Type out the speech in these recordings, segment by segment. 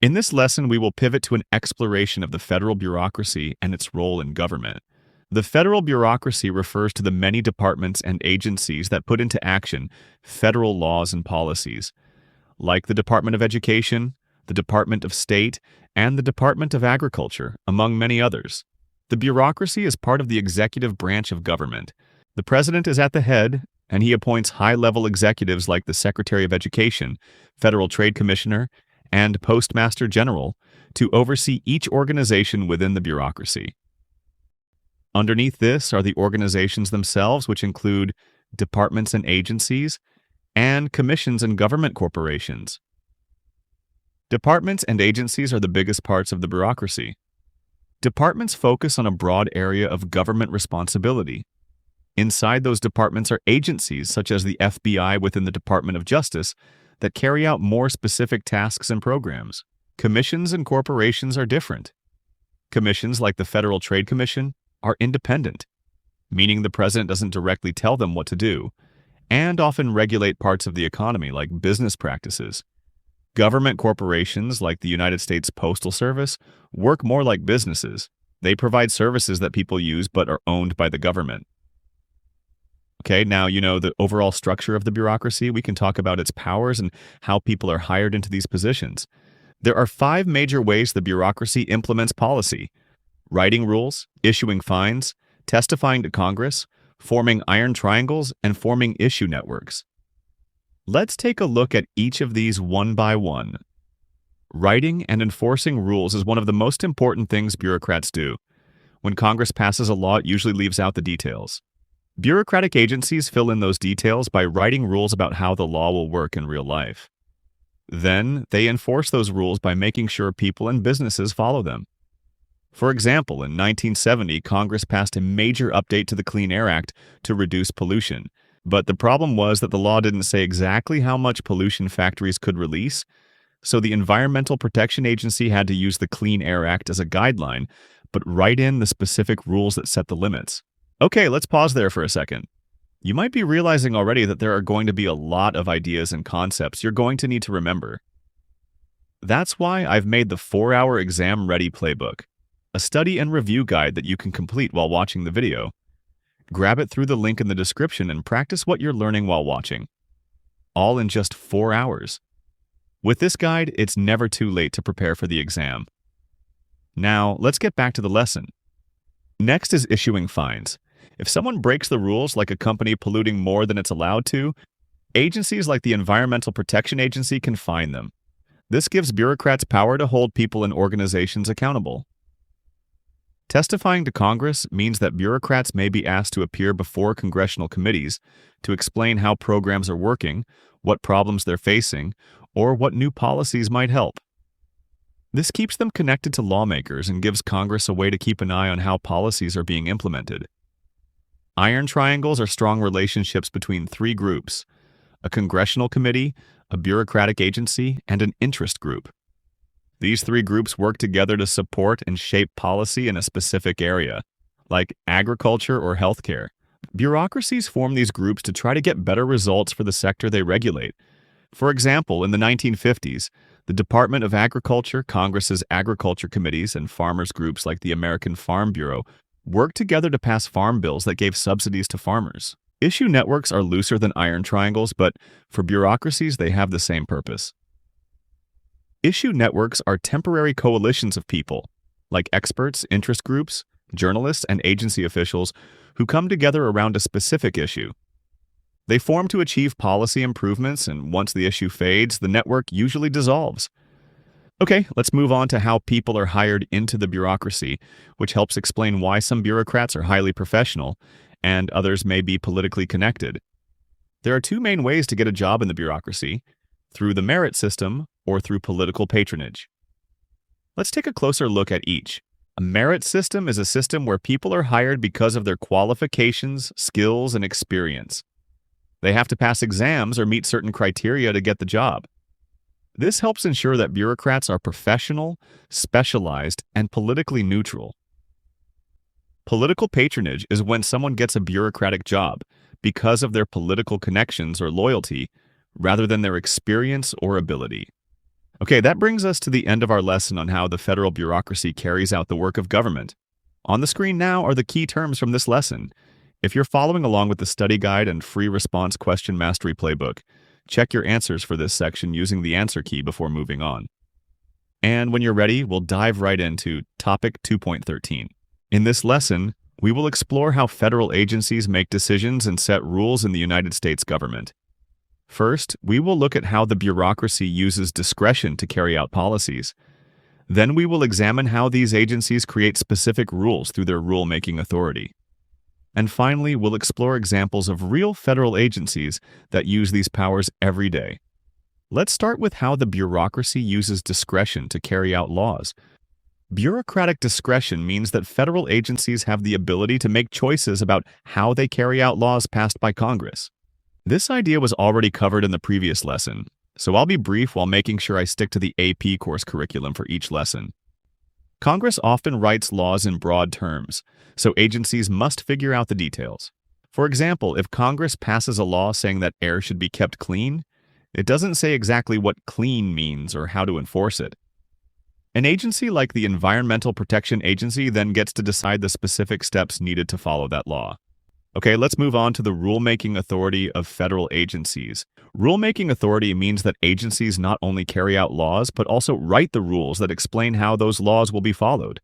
In this lesson, we will pivot to an exploration of the federal bureaucracy and its role in government. The federal bureaucracy refers to the many departments and agencies that put into action federal laws and policies, like the Department of Education, the Department of State, and the Department of Agriculture, among many others. The bureaucracy is part of the executive branch of government. The president is at the head, and he appoints high-level executives like the Secretary of Education, Federal Trade Commissioner, and Postmaster General to oversee each organization within the bureaucracy. Underneath this are the organizations themselves, which include departments and agencies, and commissions and government corporations. Departments and agencies are the biggest parts of the bureaucracy. Departments focus on a broad area of government responsibility. Inside those departments are agencies such as the FBI within the Department of Justice that carry out more specific tasks and programs. Commissions and corporations are different. Commissions like the Federal Trade Commission are independent, meaning the president doesn't directly tell them what to do, and often regulate parts of the economy like business practices. Government corporations like the United States Postal Service work more like businesses. They provide services that people use but are owned by the government. Okay, now you know the overall structure of the bureaucracy. We can talk about its powers and how people are hired into these positions. There are 5 major ways the bureaucracy implements policy: writing rules, issuing fines, testifying to Congress, forming iron triangles, and forming issue networks. Let's take a look at each of these one by one. Writing and enforcing rules is one of the most important things bureaucrats do. When Congress passes a law, it usually leaves out the details. Bureaucratic agencies fill in those details by writing rules about how the law will work in real life. Then, they enforce those rules by making sure people and businesses follow them. For example, in 1970, Congress passed a major update to the Clean Air Act to reduce pollution. But the problem was that the law didn't say exactly how much pollution factories could release, so the Environmental Protection Agency had to use the Clean Air Act as a guideline, but write in the specific rules that set the limits. Okay, let's pause there for a second. You might be realizing already that there are going to be a lot of ideas and concepts you're going to need to remember. That's why I've made the 4-hour Exam Ready Playbook, a study and review guide that you can complete while watching the video. Grab it through the link in the description and practice what you're learning while watching, all in just 4 hours. With this guide, it's never too late to prepare for the exam. Now, let's get back to the lesson. Next is issuing fines. If someone breaks the rules, like a company polluting more than it's allowed to, agencies like the Environmental Protection Agency can fine them. This gives bureaucrats power to hold people and organizations accountable. Testifying to Congress means that bureaucrats may be asked to appear before congressional committees to explain how programs are working, what problems they're facing, or what new policies might help. This keeps them connected to lawmakers and gives Congress a way to keep an eye on how policies are being implemented. Iron triangles are strong relationships between 3 groups: a congressional committee, a bureaucratic agency, and an interest group. These 3 groups work together to support and shape policy in a specific area, like agriculture or healthcare. Bureaucracies form these groups to try to get better results for the sector they regulate. For example, in the 1950s, the Department of Agriculture, Congress's agriculture committees, and farmers' groups like the American Farm Bureau worked together to pass farm bills that gave subsidies to farmers. Issue networks are looser than iron triangles, but for bureaucracies, they have the same purpose. Issue networks are temporary coalitions of people, like experts, interest groups, journalists, and agency officials who come together around a specific issue. They form to achieve policy improvements, and once the issue fades, the network usually dissolves. Okay, let's move on to how people are hired into the bureaucracy, which helps explain why some bureaucrats are highly professional and others may be politically connected. There are 2 main ways to get a job in the bureaucracy: through the merit system or through political patronage. Let's take a closer look at each. A merit system is a system where people are hired because of their qualifications, skills, and experience. They have to pass exams or meet certain criteria to get the job. This helps ensure that bureaucrats are professional, specialized, and politically neutral. Political patronage is when someone gets a bureaucratic job because of their political connections or loyalty, rather than their experience or ability. Okay, that brings us to the end of our lesson on how the federal bureaucracy carries out the work of government. On the screen now are the key terms from this lesson. If you're following along with the study guide and free response question mastery playbook, check your answers for this section using the answer key before moving on. And when you're ready, we'll dive right into Topic 2.13. In this lesson, we will explore how federal agencies make decisions and set rules in the United States government. First, we will look at how the bureaucracy uses discretion to carry out policies. Then we will examine how these agencies create specific rules through their rule-making authority. And finally, we'll explore examples of real federal agencies that use these powers every day. Let's start with how the bureaucracy uses discretion to carry out laws. Bureaucratic discretion means that federal agencies have the ability to make choices about how they carry out laws passed by Congress. This idea was already covered in the previous lesson, so I'll be brief while making sure I stick to the AP course curriculum for each lesson. Congress often writes laws in broad terms, so agencies must figure out the details. For example, if Congress passes a law saying that air should be kept clean, it doesn't say exactly what clean means or how to enforce it. An agency like the Environmental Protection Agency then gets to decide the specific steps needed to follow that law. Okay, let's move on to the rulemaking authority of federal agencies. Rulemaking authority means that agencies not only carry out laws, but also write the rules that explain how those laws will be followed.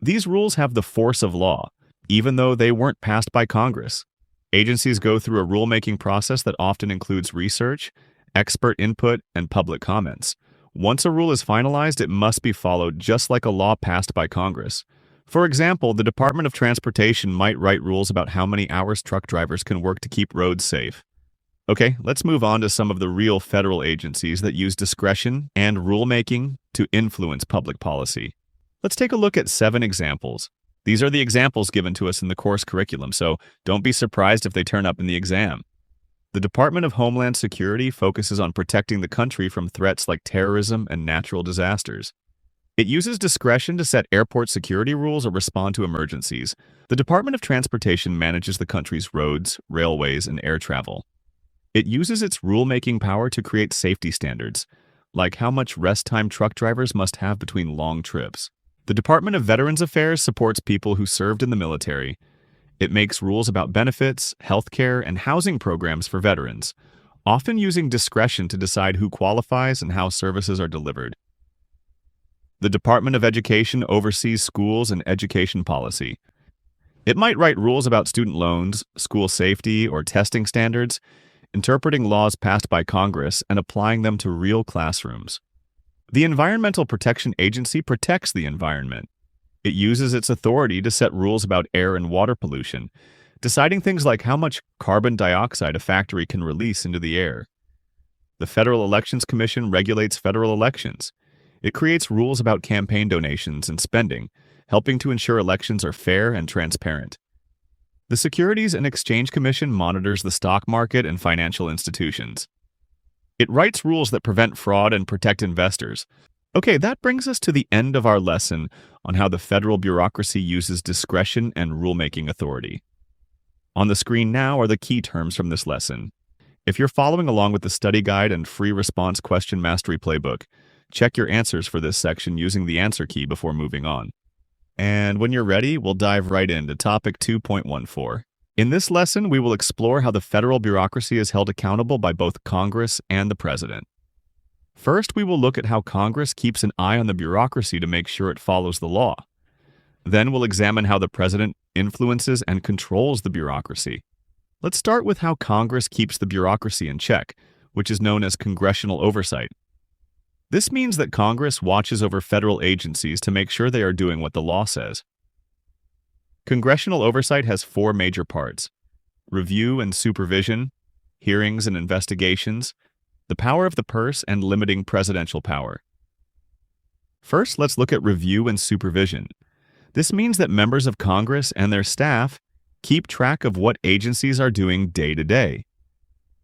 These rules have the force of law, even though they weren't passed by Congress. Agencies go through a rulemaking process that often includes research, expert input, and public comments. Once a rule is finalized, it must be followed just like a law passed by Congress. For example, the Department of Transportation might write rules about how many hours truck drivers can work to keep roads safe. Okay, let's move on to some of the real federal agencies that use discretion and rulemaking to influence public policy. Let's take a look at 7 examples. These are the examples given to us in the course curriculum, so don't be surprised if they turn up in the exam. The Department of Homeland Security focuses on protecting the country from threats like terrorism and natural disasters. It uses discretion to set airport security rules or respond to emergencies. The Department of Transportation manages the country's roads, railways, and air travel. It uses its rulemaking power to create safety standards, like how much rest time truck drivers must have between long trips. The Department of Veterans Affairs supports people who served in the military. It makes rules about benefits, healthcare, and housing programs for veterans, often using discretion to decide who qualifies and how services are delivered. The Department of Education oversees schools and education policy. It might write rules about student loans, school safety, or testing standards, interpreting laws passed by Congress and applying them to real classrooms. The Environmental Protection Agency protects the environment. It uses its authority to set rules about air and water pollution, deciding things like how much carbon dioxide a factory can release into the air. The Federal Elections Commission regulates federal elections. It creates rules about campaign donations and spending, helping to ensure elections are fair and transparent. The Securities and Exchange Commission monitors the stock market and financial institutions. It writes rules that prevent fraud and protect investors. Okay, that brings us to the end of our lesson on how the federal bureaucracy uses discretion and rulemaking authority. On the screen now are the key terms from this lesson. If you're following along with the study guide and free response question mastery playbook, check your answers for this section using the answer key before moving on. And when you're ready, we'll dive right into Topic 2.14. In this lesson, we will explore how the federal bureaucracy is held accountable by both Congress and the President. First, we will look at how Congress keeps an eye on the bureaucracy to make sure it follows the law. Then we'll examine how the President influences and controls the bureaucracy. Let's start with how Congress keeps the bureaucracy in check, which is known as congressional oversight. This means that Congress watches over federal agencies to make sure they are doing what the law says. Congressional oversight has 4 major parts: review and supervision, hearings and investigations, the power of the purse, and limiting presidential power. First, let's look at review and supervision. This means that members of Congress and their staff keep track of what agencies are doing day to day.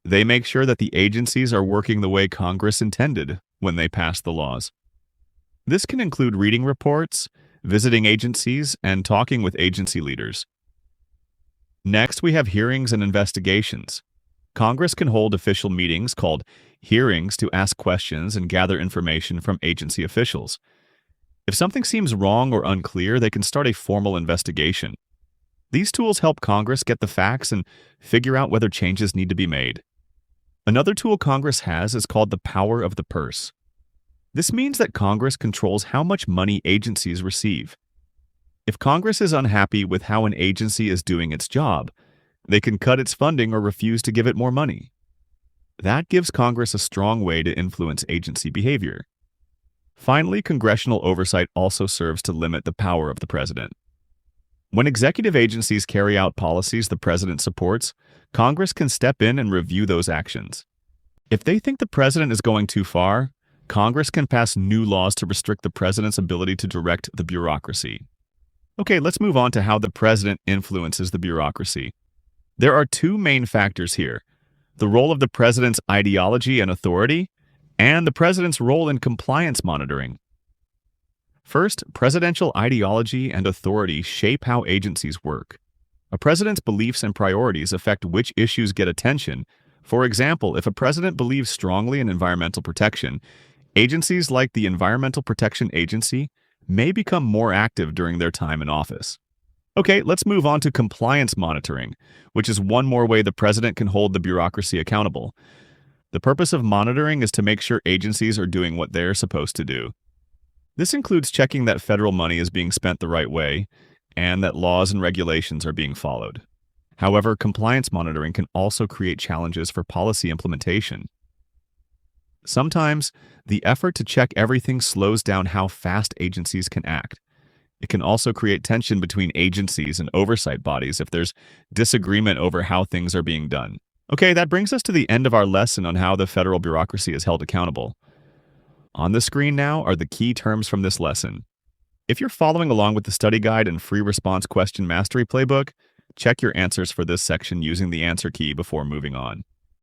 They make sure that the agencies are working the way Congress intended when they pass the laws. This can include reading reports, visiting agencies, and talking with agency leaders. Next, we have hearings and investigations. Congress can hold official meetings called hearings to ask questions and gather information from agency officials. If something seems wrong or unclear, they can start a formal investigation. These tools help Congress get the facts and figure out whether changes need to be made. Another tool Congress has is called the power of the purse. This means that Congress controls how much money agencies receive. If Congress is unhappy with how an agency is doing its job, they can cut its funding or refuse to give it more money. That gives Congress a strong way to influence agency behavior. Finally, congressional oversight also serves to limit the power of the president. When executive agencies carry out policies the president supports, Congress can step in and review those actions. If they think the president is going too far, Congress can pass new laws to restrict the president's ability to direct the bureaucracy. Okay, let's move on to how the president influences the bureaucracy. There are two main factors here: the role of the president's ideology and authority, and the president's role in compliance monitoring. First, presidential ideology and authority shape how agencies work. A president's beliefs and priorities affect which issues get attention. For example, if a president believes strongly in environmental protection, agencies like the Environmental Protection Agency may become more active during their time in office. Okay, let's move on to compliance monitoring, which is one more way the president can hold the bureaucracy accountable. The purpose of monitoring is to make sure agencies are doing what they're supposed to do. This includes checking that federal money is being spent the right way and that laws and regulations are being followed. However, compliance monitoring can also create challenges for policy implementation. Sometimes, the effort to check everything slows down how fast agencies can act. It can also create tension between agencies and oversight bodies if there's disagreement over how things are being done. Okay, that brings us to the end of our lesson on how the federal bureaucracy is held accountable. On the screen now are the key terms from this lesson. If you're following along with the study guide and free response question mastery playbook, check your answers for this section using the answer key before moving on.